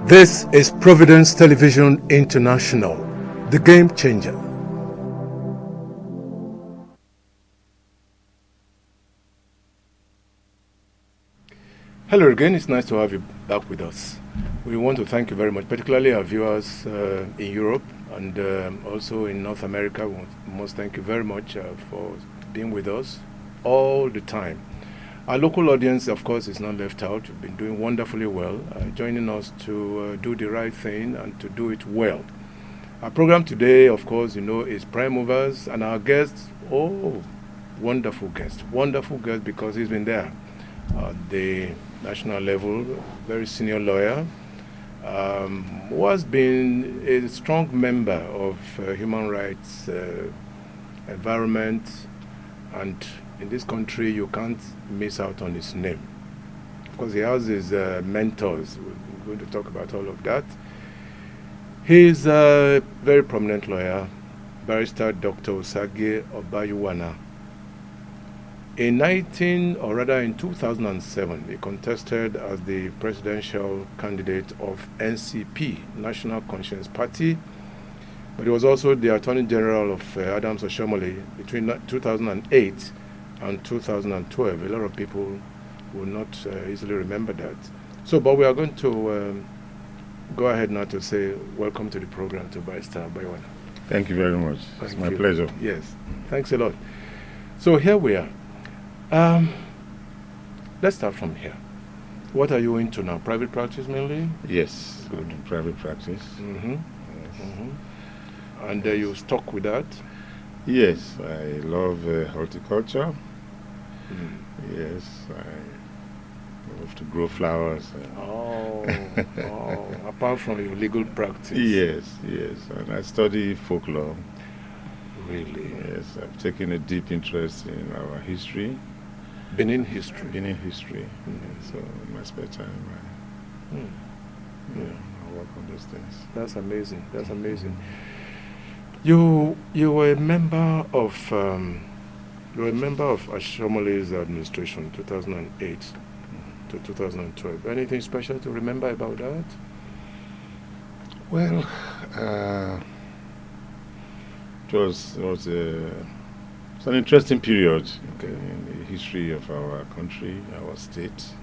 This is Providence Television International, the game changer. Hello again, it's nice to have you back with us. We want to thank you very much, particularly our viewers in Europe and also in North America. We must thank you very much for being with us all the time. Our local audience, of course, is not left out. You've been doing wonderfully well, joining us to do the right thing and to do it well. Our program today, of course, is Prime Movers, and our guest, wonderful guest because he's been there at the national level, very senior lawyer, who has been a strong member of human rights, environment, and in this country, you can't miss out on his name. Of course, he has his mentors. We're going to talk about all of that. He's a very prominent lawyer, Barrister Dr. Osagie Obayuwana. In 2007, he contested as the presidential candidate of NCP, National Conscience Party, but he was also the Attorney General of Adams Oshiomhole between 2008 and 2012. A lot of people will not easily remember that. But we are going to go ahead now to say welcome to the program to Barrister Obayuwana. Thank you very much. It's my pleasure. Yes, thanks a lot. So here we are. Let's start from here. What are you into now? Private practice mainly? Yes, good. Private practice. Mm-hmm. Yes. Mm-hmm. And you stuck with that? Yes, I love horticulture. Yes, I love to grow flowers. Apart from your legal practice? Yes, and I study folklore. Really? Yes, I've taken a deep interest in our history. Benin history? Benin history. So in my spare time, I work on those things. That's amazing. That's amazing. You were a member of Oshiomhole's administration, 2008 to 2012. Anything special to remember about that? Well, it was an interesting period in the history of our country, our state.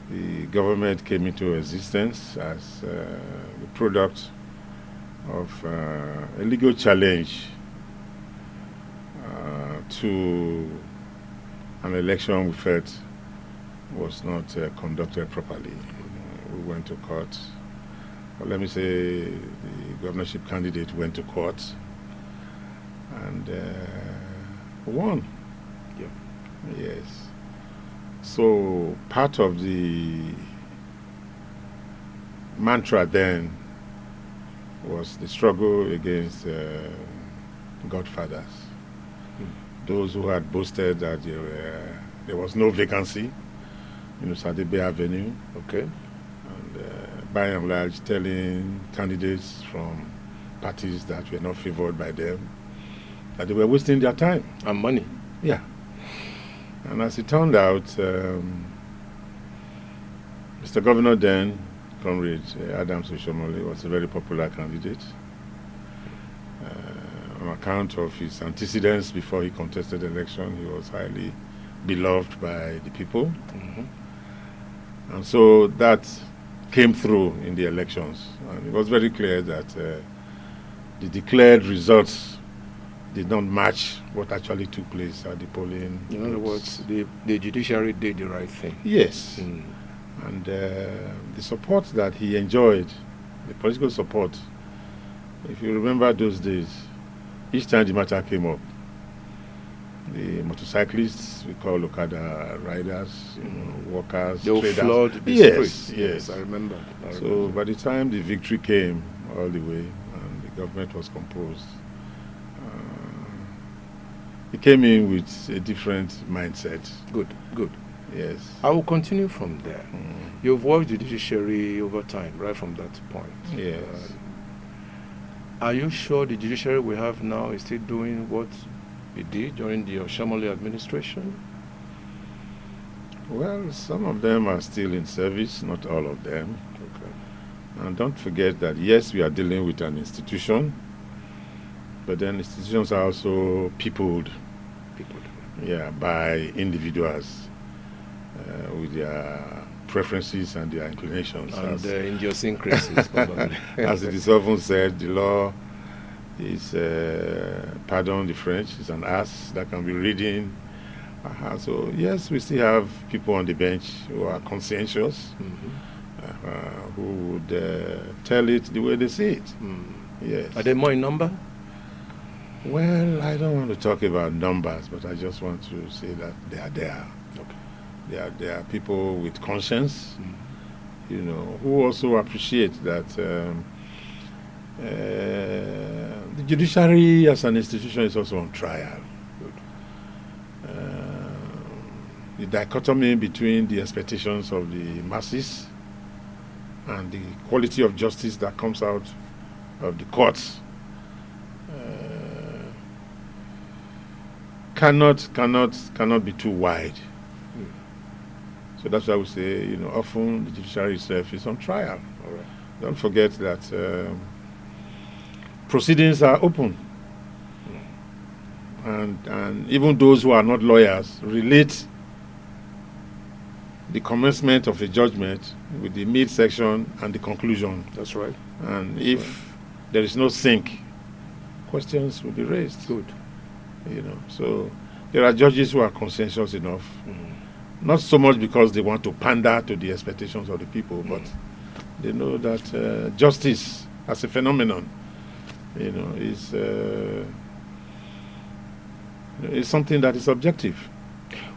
The government came into existence as the product of a legal challenge to an election we felt was not conducted properly. We went to court. Well, let me say the governorship candidate went to court and won. Yeah. Yes. So part of the mantra then was the struggle against godfathers. Those who had boasted that there was no vacancy in Osadebe Avenue. Okay. And by and large telling candidates from parties that were not favored by them that they were wasting their time. And money. Yeah. And as it turned out, Mr. Governor then, Comrade Adams Oshiomhole, was a very popular candidate. On account of his antecedents before he contested the election, he was highly beloved by the people. Mm-hmm. And so that came through in the elections. And it was very clear that the declared results did not match what actually took place at the polling. In other words, the judiciary did the right thing. Yes. And the support that he enjoyed, the political support, if you remember those days, each time the matter came up, the motorcyclists, we call Okada riders, workers, they traders. Flood the streets. Yes. I remember. So by the time the victory came all the way and the government was composed, it came in with a different mindset. Good. Yes. I will continue from there. You've worked the judiciary over time, right from that point. Yes. Are you sure the judiciary we have now is still doing what it did during the Oshiomhole administration? Well, some of them are still in service, not all of them. Okay. And don't forget that, yes, we are dealing with an institution, but then institutions are also peopled, by individuals with their preferences and their inclinations. And their idiosyncrasies, probably. As it is often said, the law is, pardon the French, is an ass that can be reading. So yes, we still have people on the bench who are conscientious, who would tell it the way they see it. Yes. Are they more in number? Well, I don't want to talk about numbers, but I just want to say that they are there. Okay. There are people with conscience, who also appreciate that the judiciary as an institution is also on trial. The dichotomy between the expectations of the masses and the quality of justice that comes out of the courts cannot be too wide. So that's why we say, often the judiciary itself is on trial. All right. Don't forget that proceedings are open. And even those who are not lawyers relate the commencement of a judgment with the midsection and the conclusion. That's right. And if there is no sync, questions will be raised. Good. So there are judges who are conscientious enough, not so much because they want to pander to the expectations of the people, but they know that justice as a phenomenon, is something that is objective.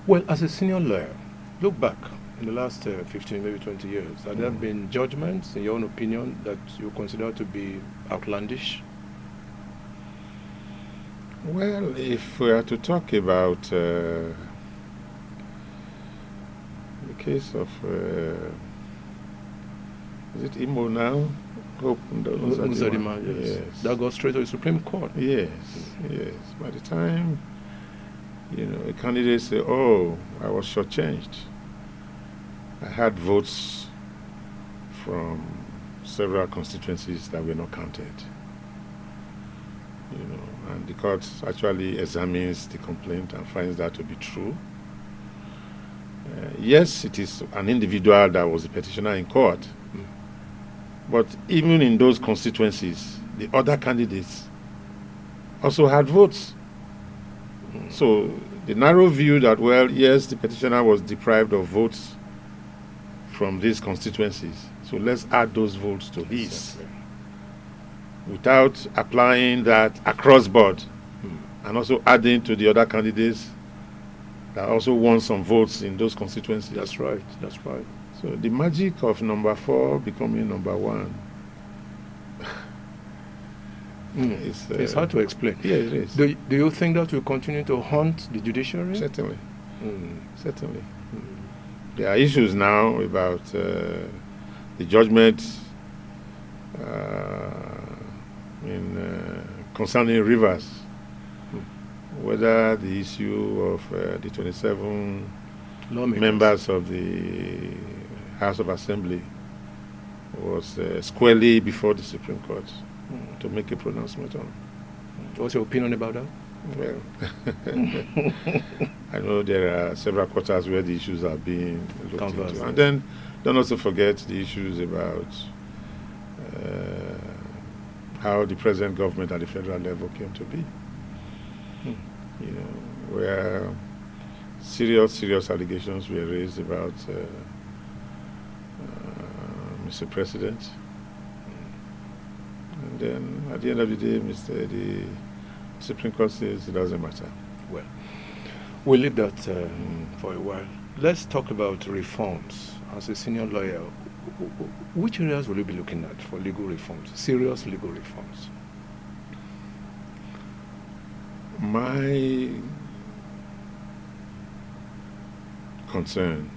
Well, as a senior lawyer, look back in the last 15, maybe 20 years. Have there been judgments, in your own opinion, that you consider to be outlandish? Well, if we are to talk about the case of, is it Imo now? Hope Uzodimma, yes. That goes straight to the Supreme Court. Yes. By the time, a candidate say, "Oh, I was shortchanged. I had votes from several constituencies that were not counted." And the court actually examines the complaint and finds that to be true. Yes, it is an individual that was the petitioner in court, but even in those constituencies, the other candidates also had votes. So the narrow view that, well, yes, the petitioner was deprived of votes from these constituencies, so let's add those votes to his. Exactly. Without applying that across board and also adding to the other candidates that also won some votes in those constituencies. That's right. So the magic of number 4 becoming number 1 is... it's hard to explain. Yeah, it is. Do you think that will continue to haunt the judiciary? Certainly. Certainly. There are issues now about the judgment concerning rivers, whether the issue of the 27 members of the House of Assembly was squarely before the Supreme Court to make a pronouncement on. What's your opinion about that? Well, I know there are several quarters where the issues are being looked into. And then don't also forget the issues about how the present government at the federal level came to be. Where serious allegations were raised about Mr. President. And then at the end of the day, the Supreme Court says it doesn't matter. Well, we'll leave that for a while. Let's talk about reforms. As a senior lawyer, which areas will you be looking at for legal reforms, serious legal reforms? My concern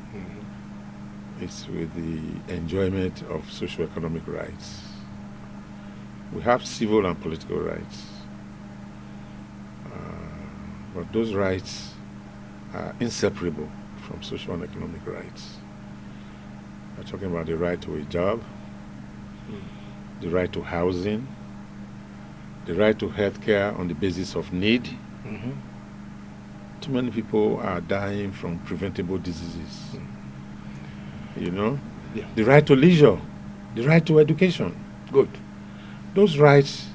is with the enjoyment of socio-economic rights. We have civil and political rights, but those rights are inseparable from social and economic rights. We're talking about the right to a job, the right to housing, the right to health care on the basis of need. Mm-hmm. Too many people are dying from preventable diseases. You know? Yeah. The right to leisure, the right to education. Good. Those rights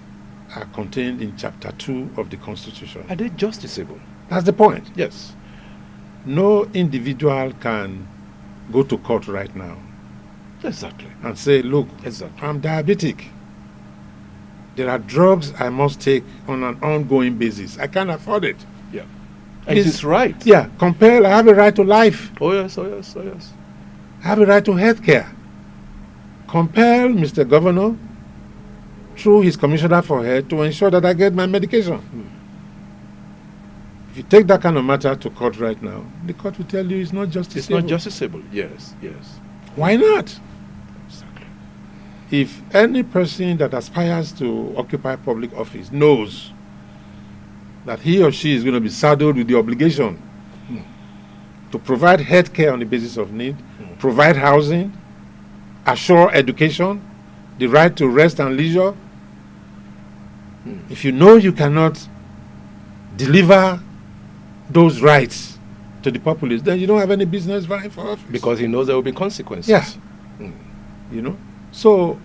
are contained in Chapter 2 of the Constitution. Are they justiciable? That's the point. Yes. No individual can go to court right now Exactly. and say, look, Exactly. I'm diabetic. There are drugs I must take on an ongoing basis. I can't afford it. Yeah. And it is right. Yeah, compel. I have a right to life. Oh yes, oh yes, oh yes. I have a right to health care. Compel Mr. Governor through his commissioner for health to ensure that I get my medication. If you take that kind of matter to court right now, the court will tell you it's not justiciable. It's not justiciable. Yes, yes. Why not? Exactly. If any person that aspires to occupy public office knows that he or she is going to be saddled with the obligation to provide health care on the basis of need, provide housing, assure education, the right to rest and leisure, if you know you cannot deliver those rights to the populace, then you don't have any business vying for office. Because he knows there will be consequences. Yeah. You know? So,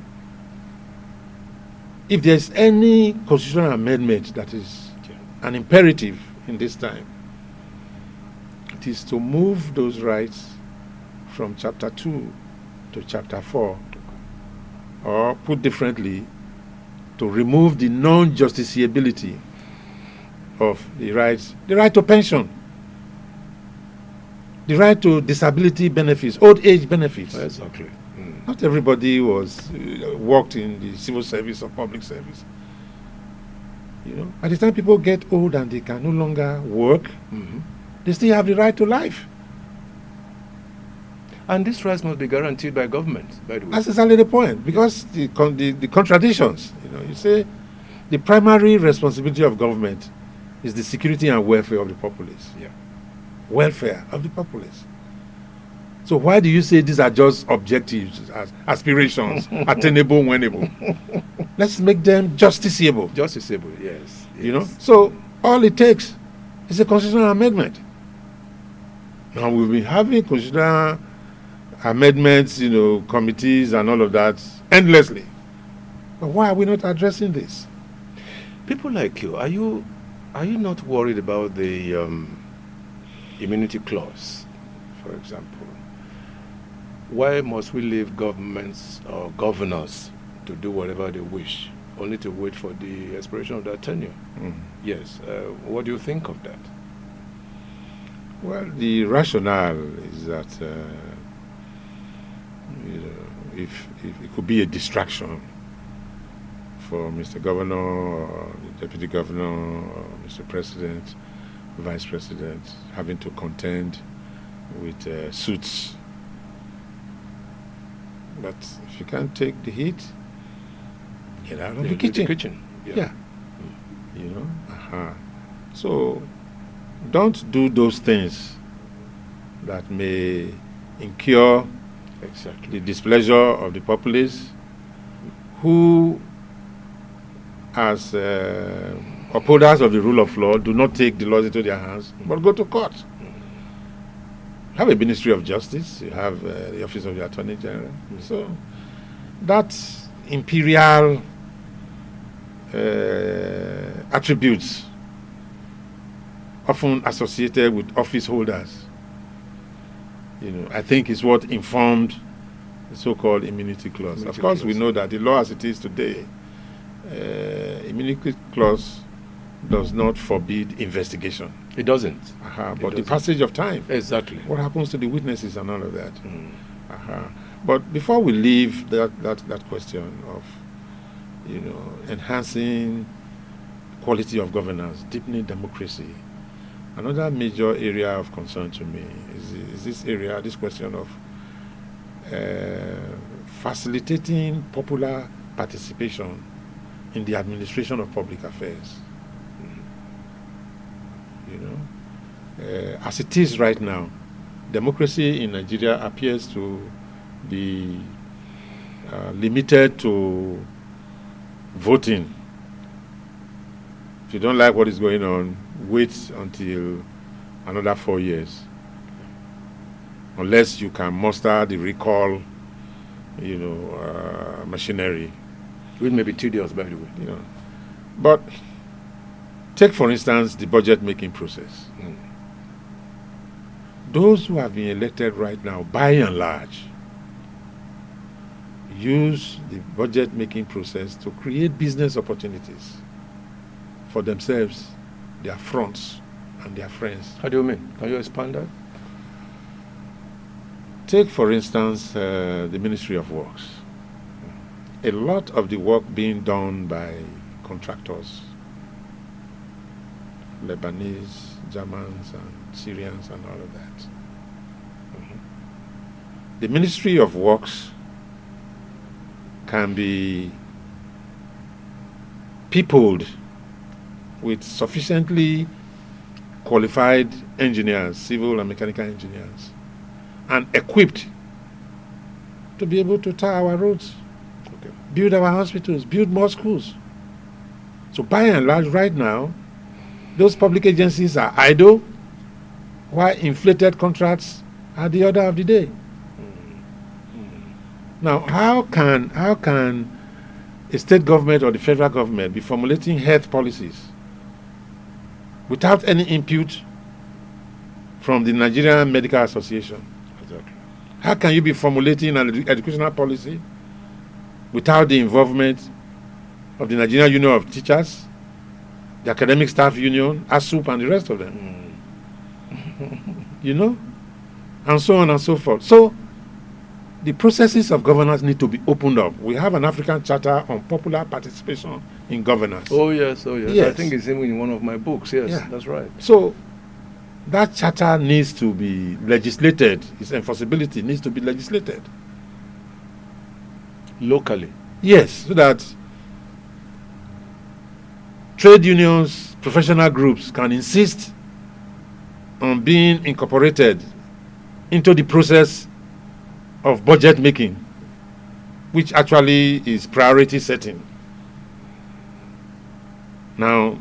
if there's any constitutional amendment that is an imperative in this time, it is to move those rights from Chapter 2 to Chapter 4, or put differently, to remove the non-justiciability of the rights, the right to pension, the right to disability benefits, old age benefits. Exactly. Not everybody was worked in the civil service or public service. You know, by the time people get old and they can no longer work, they still have the right to life. And these rights must be guaranteed by government, by the way. That's exactly the point, because the contradictions. You know, you say the primary responsibility of government is the security and welfare of the populace. Yeah. Welfare of the populace. So why do you say these are just objectives, as aspirations, attainable, winnable? Let's make them justiciable. Justiciable, yes. You know, so all it takes is a constitutional amendment. Now we've been having constitutional amendments, you know, committees and all of that endlessly. But why are we not addressing this? People like you, are you not worried about the immunity clause, for example? Why must we leave governments or governors to do whatever they wish, only to wait for the expiration of their tenure? Yes. What do you think of that? Well, the rationale is that you know, if it could be a distraction for Mr. Governor or the Deputy Governor or Mr. President, Vice President, having to contend with suits. But if you can't take the heat, get out of the kitchen. Yeah. You know? So don't do those things that may incur Exactly. the displeasure of the populace, who, as upholders of the rule of law, do not take the laws into their hands, but go to court. You have a Ministry of Justice, you have the Office of the Attorney General. So that imperial attributes often associated with office holders, you know, I think is what informed the so-called immunity clause. Of course, we know that the law as it is today, immunity clause does not forbid investigation. It doesn't. But the passage of time. Exactly. What happens to the witnesses and all of that. But before we leave that question of, you know, enhancing quality of governance, deepening democracy, another major area of concern to me is this question of facilitating popular participation in the administration of public affairs. You know, as it is right now, democracy in Nigeria appears to be limited to voting. If you don't like what is going on, wait until another 4 years. Unless you can muster the recall, machinery. Which may be tedious, by the way. But take, for instance, the budget making process. Those who have been elected right now, by and large, use the budget making process to create business opportunities for themselves, their fronts, and their friends. How do you mean? Can you expand that? Take, for instance, the Ministry of Works. A lot of the work being done by contractors, Lebanese, Germans, and Syrians, and all of that. The Ministry of Works can be peopled with sufficiently qualified engineers, civil and mechanical engineers, and equipped to be able to tar our roads, build our hospitals, build more schools. So by and large, right now, those public agencies are idle, while inflated contracts are the order of the day. Now, how can a state government or the federal government be formulating health policies without any input from the Nigerian Medical Association? Exactly. How can you be formulating an educational policy without the involvement of the Nigerian Union of Teachers, the Academic Staff Union, ASUP, and the rest of them? And so on and so forth. So the processes of governance need to be opened up. We have an African Charter on popular participation in governance. Oh yes. Yes. I think it's even in one of my books. Yes, Yeah. That's right. So that charter needs to be legislated. Its enforceability needs to be legislated. Locally. Yes, so that trade unions, professional groups can insist on being incorporated into the process of budget making, which actually is priority setting. Now,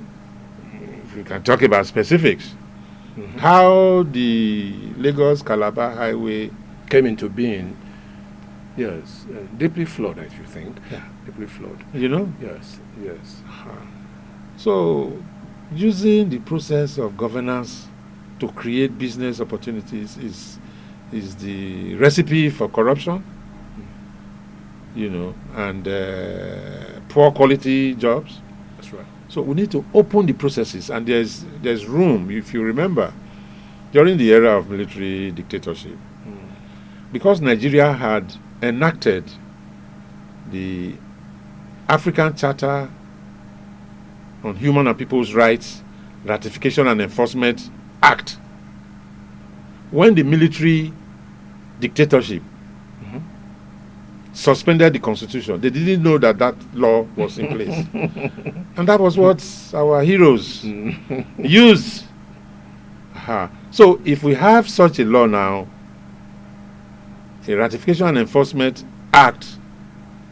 if we can talk about specifics, how the Lagos-Calabar Highway Came into being. Yes, deeply flawed, I think. Yeah. Deeply flawed. Yes. So, using the process of governance to create business opportunities is the recipe for corruption, and poor quality jobs. That's right. So we need to open the processes, and there's room. If you remember, during the era of military dictatorship, because Nigeria had enacted the African Charter on Human and People's Rights Ratification and Enforcement Act, when the military dictatorship suspended the constitution, they didn't know that law was in place. And that was what our heroes used. So if we have such a law now, a Ratification and Enforcement Act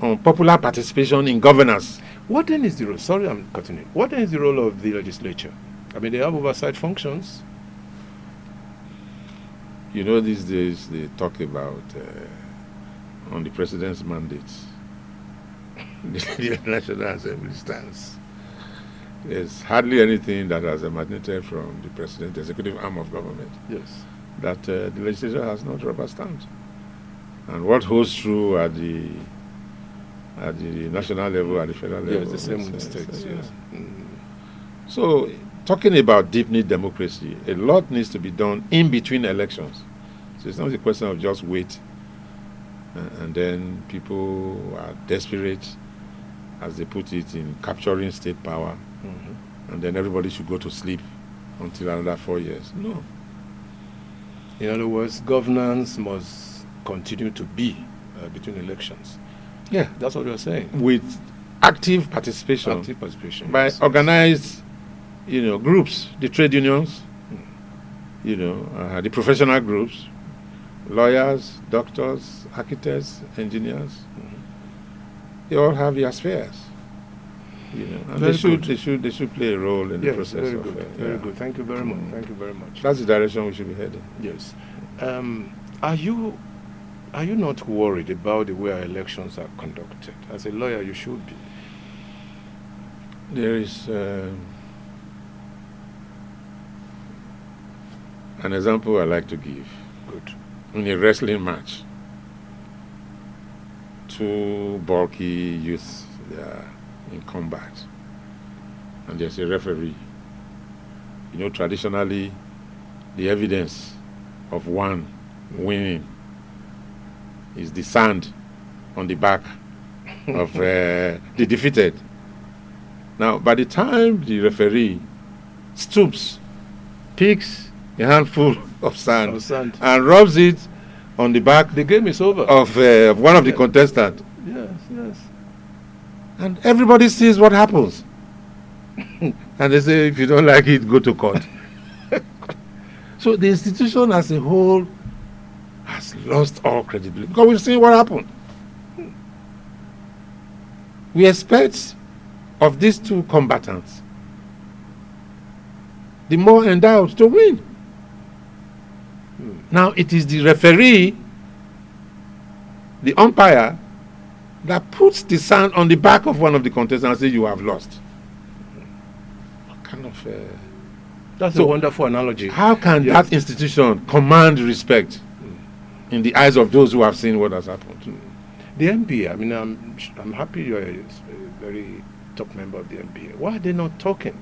on popular participation in governance. What then is the role? Sorry, I'm cutting it. What then is the role of the legislature? I mean, they have oversight functions. These days they talk about on the president's mandates, the National Assembly stands. There's hardly anything that has emanated from the president, the executive arm of government, Yes. that the legislature has not rubber stamped. And what holds true at the national level, at the federal level. Yes, the same with the states. yeah. Yes. So, talking about deepening democracy, a lot needs to be done in between elections. So it's not a question of just wait, and then people are desperate, as they put it, in capturing state power, and then everybody should go to sleep until another 4 years. No. In other words, governance must continue to be between elections. Yeah, That's what you're saying. with active participation. Active participation. By yes. organized, groups, the trade unions, the professional groups, lawyers, doctors, architects, engineers. Mhm. They all have their spheres. You know, and Very they should play a role in the Yes, process very of good. Very yeah. good. Thank you very much. Thank you very much. That's the direction we should be heading. Yes. Are you not worried about the way our elections are conducted? As a lawyer, you should be. There is an example I like to give. Good. In a wrestling match, two bulky youths, they are in combat, and there's a referee. You know, traditionally, the evidence of one winning is the sand on the back of the defeated. Now, by the time the referee stoops, picks a handful of sand, and rubs it on the back, the game is over. Of one of the contestants. Yes, yes. And everybody sees what happens. And they say, if you don't like it, go to court. So the institution as a whole has lost all credibility because we've seen what happened. We expect of these two combatants the more endowed to win. Now it is the referee, the umpire, that puts the sand on the back of one of the contestants and says, you have lost. What kind of... That's a wonderful analogy. How can that institution command respect in the eyes of those who have seen what has happened? The NBA, I mean, I'm happy you're a very top member of the NBA. Why are they not talking?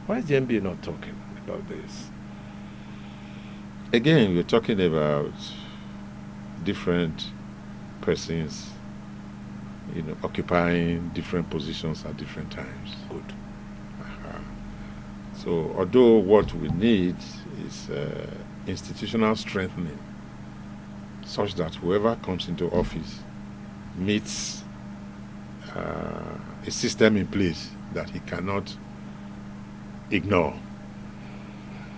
Why is the NBA not talking about this? Again, we're talking about different persons, you know, occupying different positions at different times. Good. So, although what we need is institutional strengthening, such that whoever comes into office meets a system in place that he cannot ignore.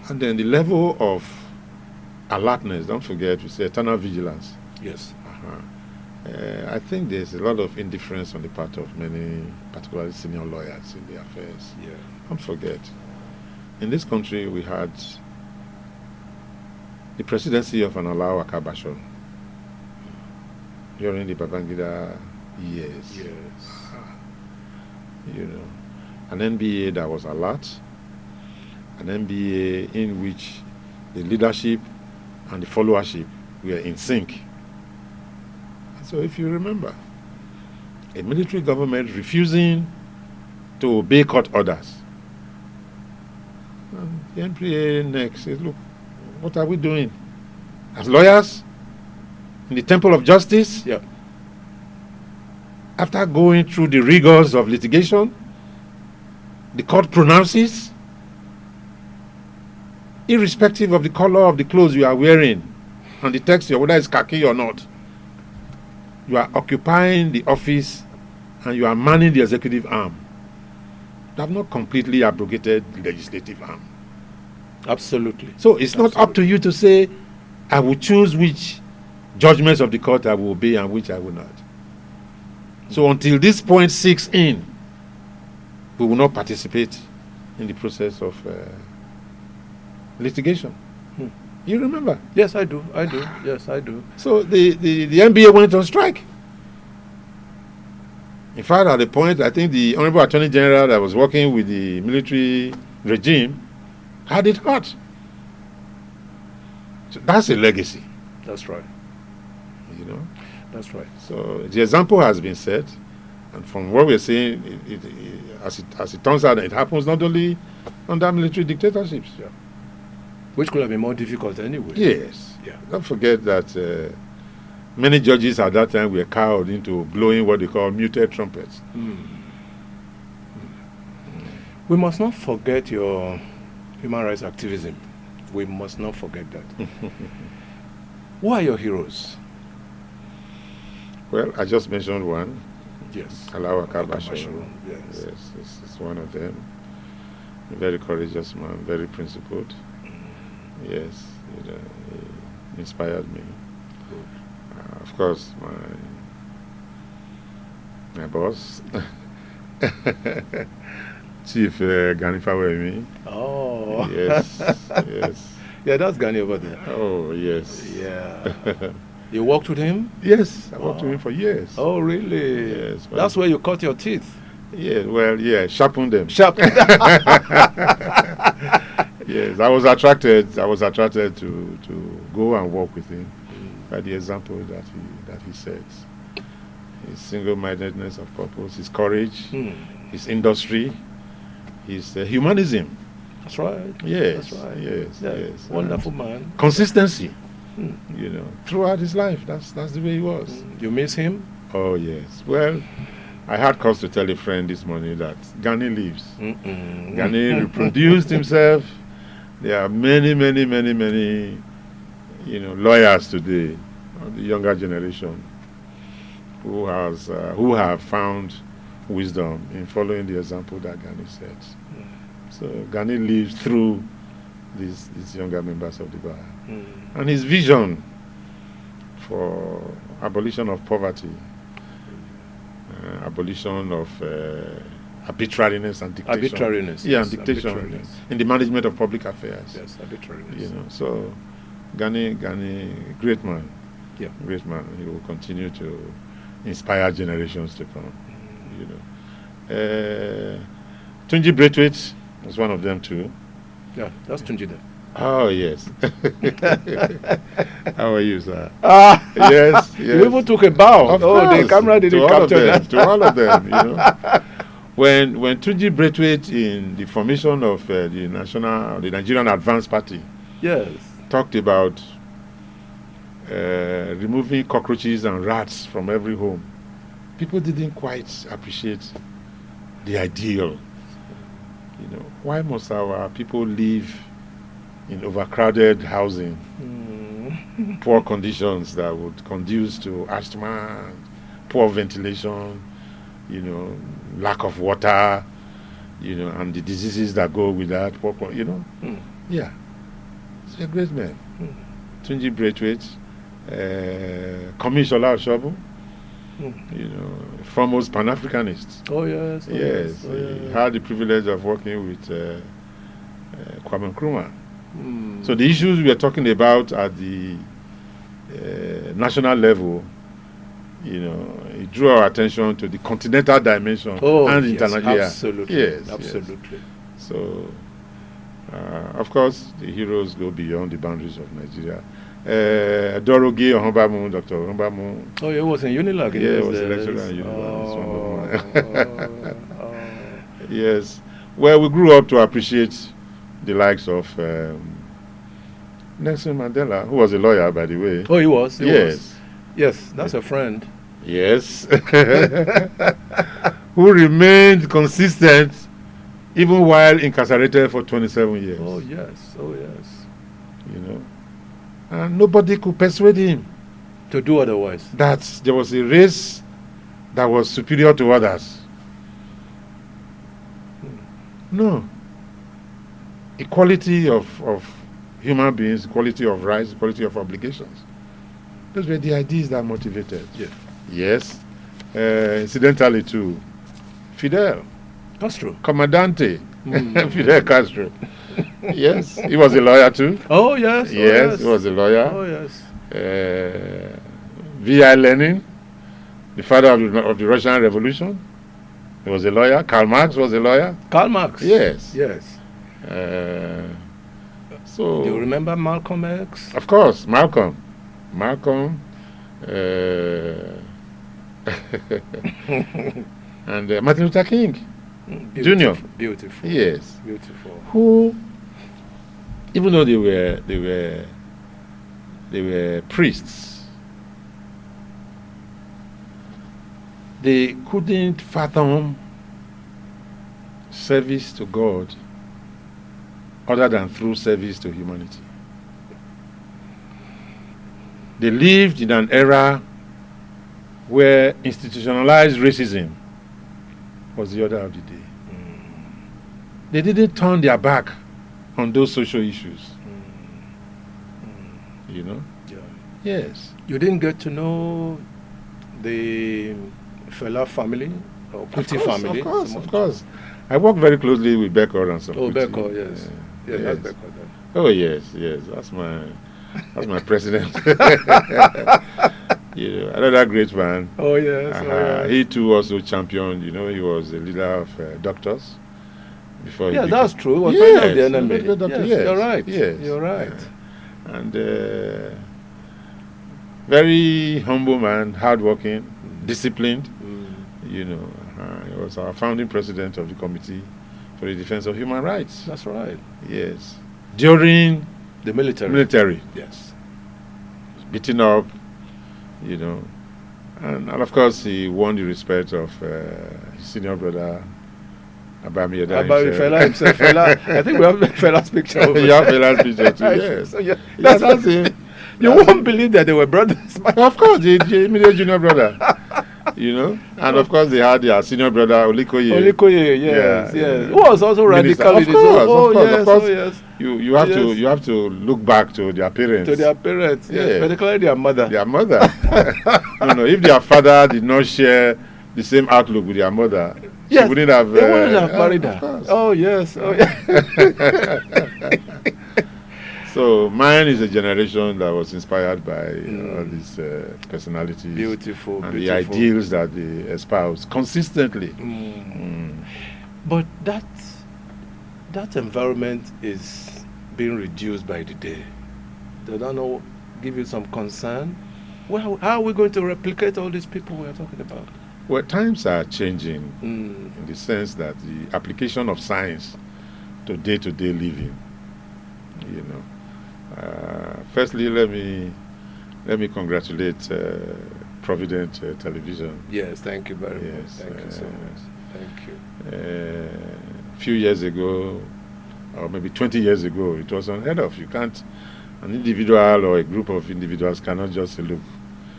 And then the level of alertness, don't forget, we say eternal vigilance. Yes. I think there's a lot of indifference on the part of many, particularly senior lawyers in the affairs. Yeah. Don't forget, in this country we had the presidency of Analaw Akabasho during the Babangida years. Yes. You know, an NBA that was alert, an NBA in which the leadership and the followership were in sync. So if you remember, a military government refusing to obey court orders. And the NPA next says, look, what are we doing? As lawyers in the temple of justice? Yeah. After going through the rigors of litigation, the court pronounces, irrespective of the color of the clothes you are wearing and the texture, whether it's khaki or not, you are occupying the office and you are manning the executive arm. You have not completely abrogated the legislative arm. Absolutely. So it's not up to you to say, I will choose which judgments of the court I will obey and which I will not. So until this point sinks in, we will not participate in the process of litigation. You remember? Yes, I do. Yes, I do. So the NBA went on strike. In fact, at the point, I think the Honorable Attorney General that was working with the military regime had it hard. So that's a legacy. That's right. You know? That's right. So the example has been set, and from what we're seeing, as it turns out, it happens not only under military dictatorships. Yeah. Which could have been more difficult anyway. Yes. Yeah. Don't forget that many judges at that time were cowed into blowing what they call muted trumpets. We must not forget your human rights activism. We must not forget that. Who are your heroes? Well, I just mentioned one. Yes. Alawa Kabasho. Yes. Yes, it's one of them. A very courageous man, very principled. Yes, he inspired me. Of course, my boss, Chief Gani Fawemi. Oh. Yes, yes. Yeah, that's Gani over there. Oh, yes. Yeah. You worked with him? Yes, I worked with him for years. Oh, really? Yes. That's where you cut your teeth. Yeah, well, yeah, sharpen them. Sharp. Yes, I was attracted to go and work with him by the example that he sets. His single-mindedness of purpose, his courage, his industry, his humanism. That's right. Yes, That's right. yes, Yeah, yes. wonderful man. Consistency, throughout his life. That's the way he was. You miss him? Oh yes. Well, I had cause to tell a friend this morning that Gani lives. Gani reproduced himself. There are many, lawyers today of the younger generation who have found wisdom in following the example that Gani sets. So Gani lives through these younger members of the bar. And his vision for abolition of poverty, abolition of arbitrariness and dictation. Arbitrariness. Yeah, yes, and dictation arbitrariness. in the management of public affairs. Yes, arbitrariness. So Gani, great man. Yeah. Great man. He will continue to inspire generations to come. Tunji Braithwaite was one of them too. Yeah, that's Tunji there. Oh yes. How are you, sir? Ah, Yes. you even took a bow. Of The course, camera didn't to all of capture them, that. to all of them, When Tunji Braithwaite in the formation of the Nigerian Advanced Party Yes. talked about removing cockroaches and rats from every home, people didn't quite appreciate the ideal. Why must our people live in overcrowded housing, poor conditions that would conduce to asthma, poor ventilation, lack of water, and the diseases that go with that. Yeah, he's a great man. Tunji Braithwaite, Komishola Oshobu, foremost Pan-Africanist. Oh yes. Oh, Yes, Oh, he yes. had the privilege of working with Kwame Nkrumah. So the issues we are talking about at the national level, it drew our attention to the continental dimension and yes, international. absolutely. Yes, Absolutely. yes. So, of course, the heroes go beyond the boundaries of Nigeria. Dorogi Ohombamu, Dr. Ohombamu. Oh, he was in Unilag. in Yeah, he those was a days. lecturer in Unilag. Oh. Yes. Well, we grew up to appreciate the likes of Nelson Mandela, who was a lawyer, by the way. Oh, he was. He Yes. was. Yes, that's a friend. Yes. Who remained consistent even while incarcerated for 27 years. Oh yes. Oh yes. And nobody could persuade him To do otherwise. that there was a race that was superior to others. No. Equality of human beings, equality of rights, equality of obligations. Those were the ideas that motivated. Yeah. Yes. Incidentally too, Fidel, Castro. Comandante, Fidel Castro. Yes, he was a lawyer too. Oh yes. Yes, he was a lawyer. Oh yes. V.I. Lenin, the father of the Russian Revolution, he was a lawyer. Karl Marx was a lawyer. Karl Marx. Yes. Yes. So, Do you remember Malcolm X? of course, Malcolm, and Martin Luther King, Junior. Beautiful. Yes, Beautiful. who, even though they were priests, they couldn't fathom service to God other than through service to humanity. They lived in an era where institutionalized racism was the order of the day. They didn't turn their back on those social issues. Yeah. Yes. You didn't get to know the Fela family or Kuti family? Of course, of course. I work very closely with Beko and some Oh, Kuti. Beko, yes. Yeah, yes. that's Beko then. Oh yes, yes. That's my president. Another great man. Oh yes. He too also championed. He was the leader of doctors. Before yeah, that's true. He was yes, of the enemy. Yes, you're right. Yes, you're right. And very humble man, hardworking, disciplined. He was our founding president of the Committee for the Defense of Human Rights. That's right. Yes. During the military. Yes. Beaten up, and of course he won the respect of his senior brother Abami Fela himself. Fela, I think we have Fela's picture over you have Fela's picture too, yes. So, that's him. You won't believe that they were brothers. Of course, the immediate junior brother. And of course they had their senior brother Olikoye. Yes. Who was also radical in his own. Of course. Yes. You have to look back to their parents. Yes. Particularly their mother. No, if their father did not share the same outlook with their mother, yes, she wouldn't have. They wouldn't have married her. Oh yes. So mine is a generation that was inspired by all these personalities, beautiful, the ideals that they espouse consistently. But that environment is being reduced by the day. Does that not give you some concern? Well, how are we going to replicate all these people we are talking about? Well, times are changing in the sense that the application of science to day-to-day living, firstly, let me congratulate Provident Television. Yes, thank you very much. Thank you so much. Thank you. A few years ago, or maybe 20 years ago, it was unheard of. An individual or a group of individuals cannot just say, look,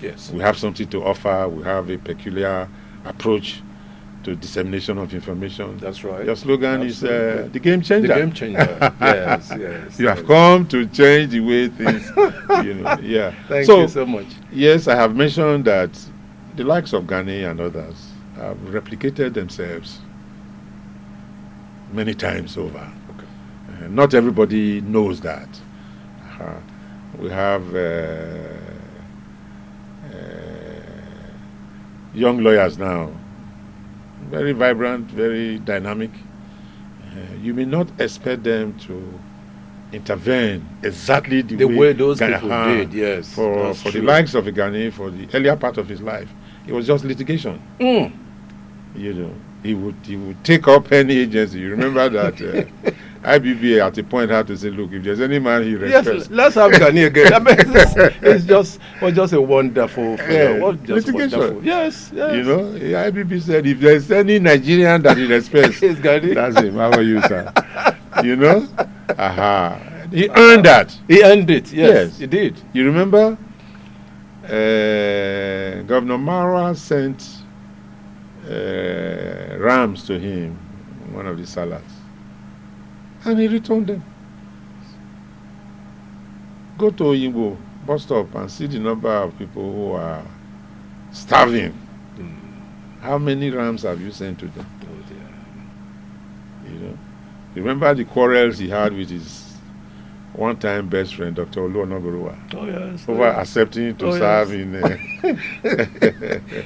yes, we have something to offer, we have a peculiar approach to dissemination of information. That's right. Your slogan is the game changer. The game changer. Yes. You have come to change the way things, Yeah. Thank you so much. Yes, I have mentioned that the likes of Ghani and others have replicated themselves many times over. Okay. Not everybody knows that. We have young lawyers now, very vibrant, very dynamic. You may not expect them to intervene exactly the way those people did. Yes, for the likes of Ghani, for the earlier part of his life, it was just litigation. He would take up any agency. You remember that IBBA at a point had to say, look, if there's any man he respects. Yes, let's have Ghani again. I mean, it was just a wonderful litigation. Wonderful. Yes. The IBB said, if there's any Nigerian that he respects, it's Ghani. That's him. How are you, sir? He earned that. He earned it. Yes, he did. You remember? Governor Mara sent rams to him, one of the salads, and he returned them. Go to Oyinbo bus stop and see the number of people who are starving. How many rams have you sent to them? Oh dear. Remember the quarrels he had with his one-time best friend, Dr. Oluonogorowa. Oh yes. Over accepting to serve in.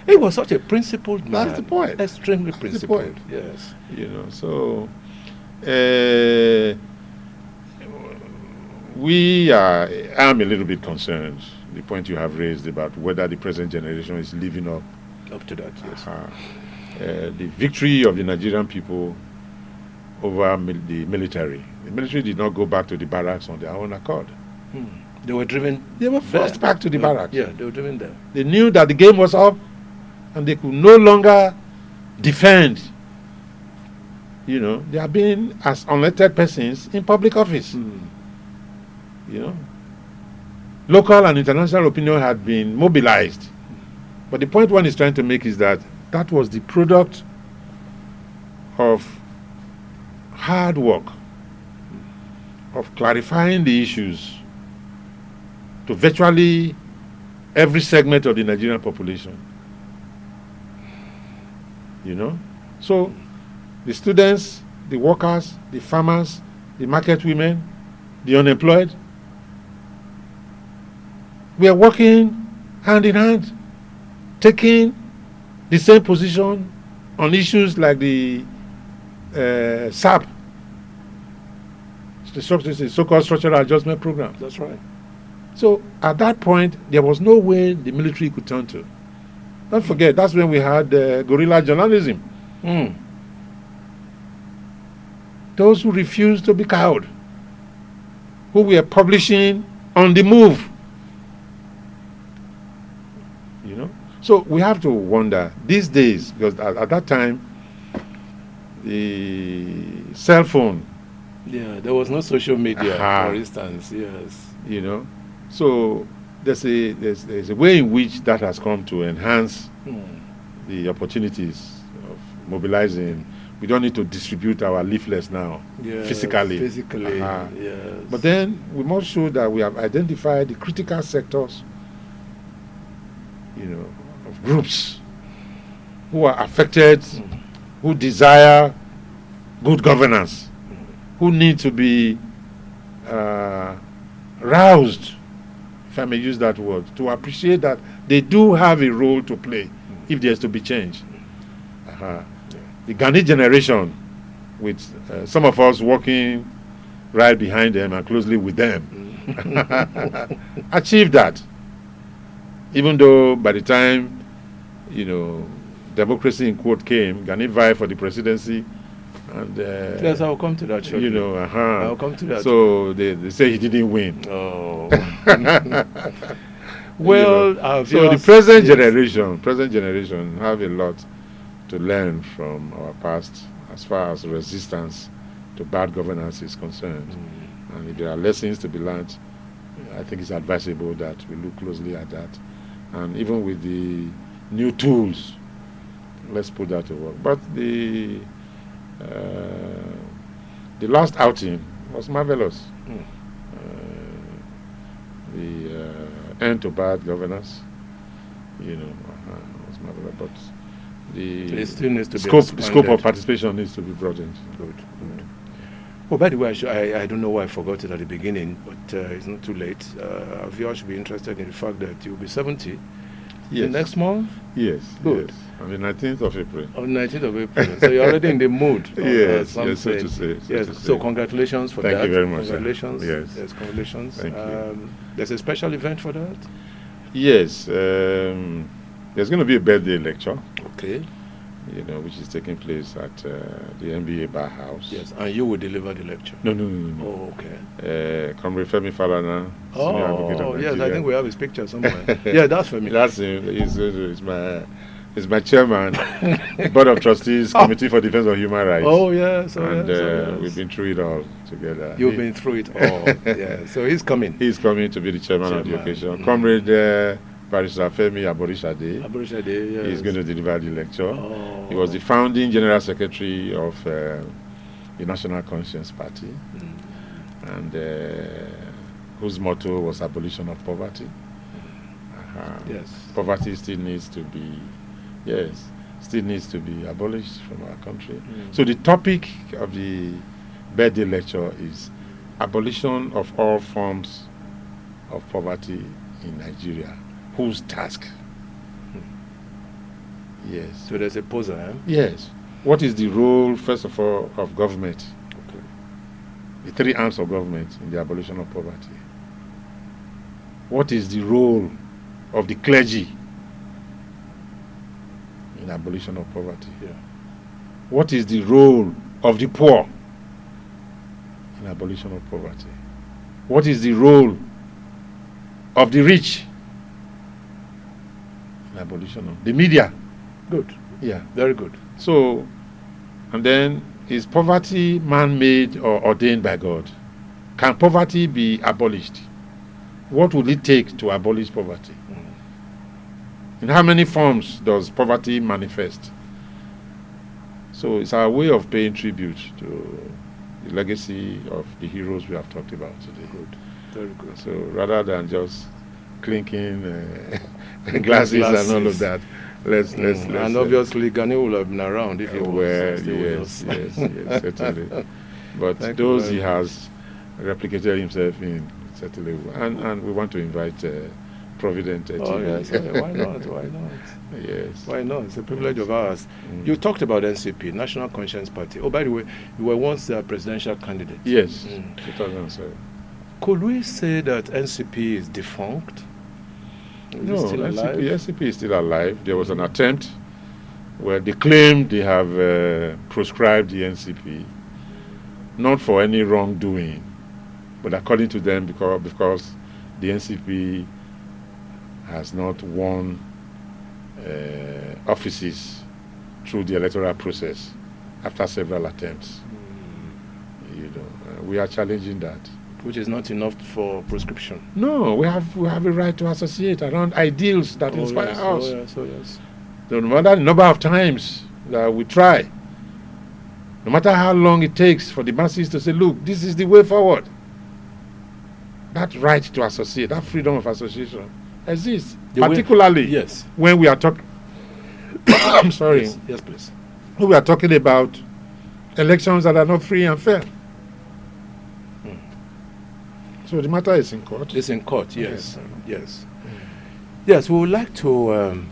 He was such a principled man. That's the point. Extremely principled. Yes. So I'm a little bit concerned. The point you have raised about whether the present generation is living up to that. Yes. The victory of the Nigerian people over the military. The military did not go back to the barracks on their own accord. They were driven. They were forced back to the barracks. Yeah, they were driven there. They knew that the game was up, and they could no longer defend. They are being as unelected persons in public office. Local and international opinion had been mobilized, but the point one is trying to make is that was the product of hard work, of clarifying the issues to virtually every segment of the Nigerian population. You know? So the students, the workers, the farmers, the market women, the unemployed, we are working hand in hand, taking the same position on issues like the SAP, the so-called Structural Adjustment Program. That's right. So at that point, there was no way the military could turn to. Don't forget, that's when we had guerrilla journalism. Those who refused to be cowed, who were publishing on the move. You know? So we have to wonder these days, because at that time, the cell phone. Yeah, there was no social media, for instance. Yes. You know? So there's a way in which that has come to enhance the opportunities of mobilizing. We don't need to distribute our leaflets now physically. Yes. But then we must show that we have identified the critical sectors, you know, of groups who are affected, who desire good governance, who need to be roused, if I may use that word, to appreciate that they do have a role to play if there's to be change. The Gani generation, with some of us working right behind them and closely with them, achieved that. Even though by the time, you know, democracy in quote came, Gani vied for the presidency. And, yes, I'll come to that shortly. You know, I'll come to that. So they say he didn't win. Oh. Well, you know, so the present generation have a lot to learn from our past as far as resistance to bad governance is concerned. And if there are lessons to be learned, I think it's advisable that we look closely at that. And even with the new tools, let's put that to work. But the last outing was marvelous. The end to bad governance, you know, was marvelous. But the still needs to scope of participation needs to be broadened. Good. Oh, by the way, I don't know why I forgot it at the beginning, but it's not too late. Our viewers should be interested in the fact that you'll be 70 the next month. Yes. Good. Yes. On the 19th of April. On the 19th of April. So you're already in the mood. Yes, so to say. Yes. So congratulations for that. Thank you very much. Congratulations. Yes. Yes, congratulations. Thank you. There's a special event for that? Yes. There's going to be a birthday lecture. Okay. You know, which is taking place at the NBA Bar House. Yes, and you will deliver the lecture. No. Oh, okay. Comrade Femi Falana, Senior Advocate of yes, Nigeria. I think we have his picture somewhere. Yeah, that's Femi. That's him. He's my chairman, Board of Trustees, Committee for Defense of Human Rights. Oh, yes. We've been through it all together. You've been through it all. Yeah. So he's coming. He's coming to be the chairman of the occasion. Comrade Barrister Femi Aborishade. Yes. He's going to deliver the lecture. Oh. He was the founding general secretary of the National Conscience Party, and whose motto was abolition of poverty. Yes. Poverty still needs to be, abolished from our country. So the topic of the birthday lecture is abolition of all forms of poverty in Nigeria. Whose task? Yes. So there's a poser, eh? Yes. What is the role, first of all, of government? Okay. The three arms of government in the abolition of poverty. What is the role of the clergy in abolition of poverty? Yeah. What is the role of the poor in abolition of poverty? What is the role of the rich in abolition of the media? Good. Yeah. Very good. So, and then, is poverty man-made or ordained by God? Can poverty be abolished? What would it take to abolish poverty? In how many forms does poverty manifest? So it's our way of paying tribute to the legacy of the heroes we have talked about today. Good. Very good. So rather than just clinking glasses and all of that. Let's and obviously Gani will have been around if he was well, still with yes, us. yes, certainly. But Thank you those very he has replicated himself in, certainly, and we want to invite Provident Oh TV. yes, why not? Why not? Yes. Why not? It's a privilege of ours. You talked about NCP, National Conscience Party. Oh, by the way, you were once a presidential candidate. Yes, 2007. Could we say that NCP is defunct? Is it No, still alive? NCP is still alive. There was an attempt where they claim they have proscribed the NCP, not for any wrongdoing, but according to them because the NCP has not won offices through the electoral process after several attempts. You know, we are challenging that. Which is not enough for prescription. No, we have a right to associate around ideals that inspire us. Oh yes, oh yes. No matter the number of times that we try, no matter how long it takes for the masses to say, look, this is the way forward. That right to associate, that freedom of association exists. Particularly yes. when we are talking I'm sorry. Yes, please. When we are talking about elections that are not free and fair. So the matter is in court. It's in court, yes. Yes. Yes, we would like to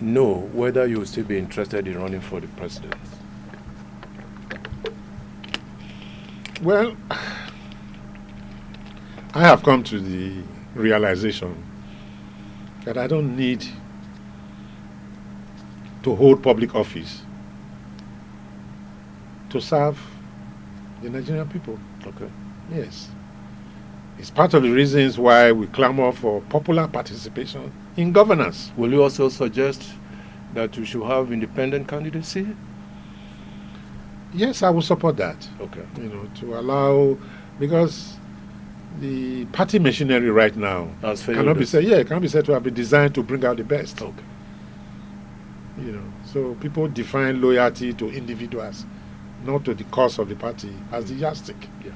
know whether you will still be interested in running for the president. Well, I have come to the realization that I don't need to hold public office to serve the Nigerian people. Okay. Yes. It's part of the reasons why we clamor for popular participation in governance. Will you also suggest that we should have independent candidacy? Yes, I will support that. Okay. You know, to allow, because the party machinery right now cannot be said to have been designed to bring out the best. Okay. You know, so people define loyalty to individuals, not to the cause of the party as the yardstick. Yeah.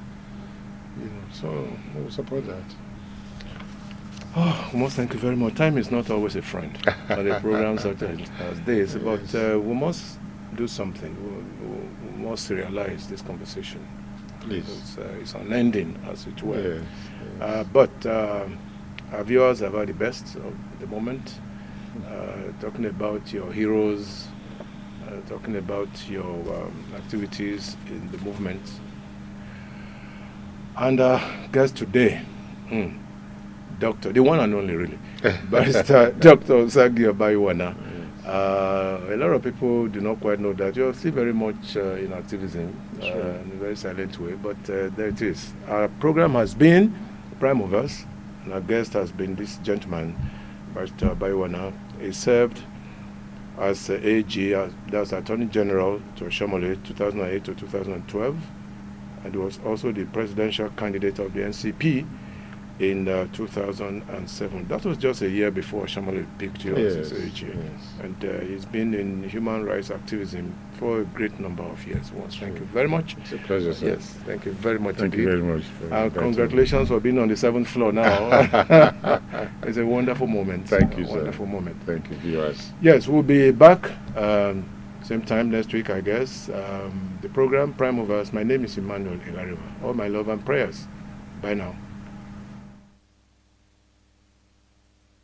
You know, so we will support that. Oh, we must thank you very much. Time is not always a friend on a program such as this, but we must do something. We must serialize this conversation. Please. It's unending, as it were. Yes, yes. But our viewers have had the best of the moment, talking about your heroes, talking about your activities in the movement. And guest today, Doctor, the one and only really, Barrister Dr. Osagie Obaiwana. A lot of people do not quite know that you're still very much in activism, in a very silent way, but there it is. Our program has been Prime Movers, and our guest has been this gentleman, Barrister Obaiwana. He served as AG, that's Attorney General to Oshomole, 2008 to 2012, and he was also the presidential candidate of the NCP in 2007. That was just a year before Oshomole picked you as his AG. Yes. And he's been in human rights activism for a great number of years. Thank you very much. It's a pleasure, sir. Yes, thank you very much. Thank you very much. Congratulations for being on the 7th floor now. It's a wonderful moment. Thank you, sir. Wonderful moment. Thank you, viewers. Yes, we'll be back same time next week, I guess. The program Prime Movers. My name is Emmanuel Ilariwa. All my love and prayers. Bye now.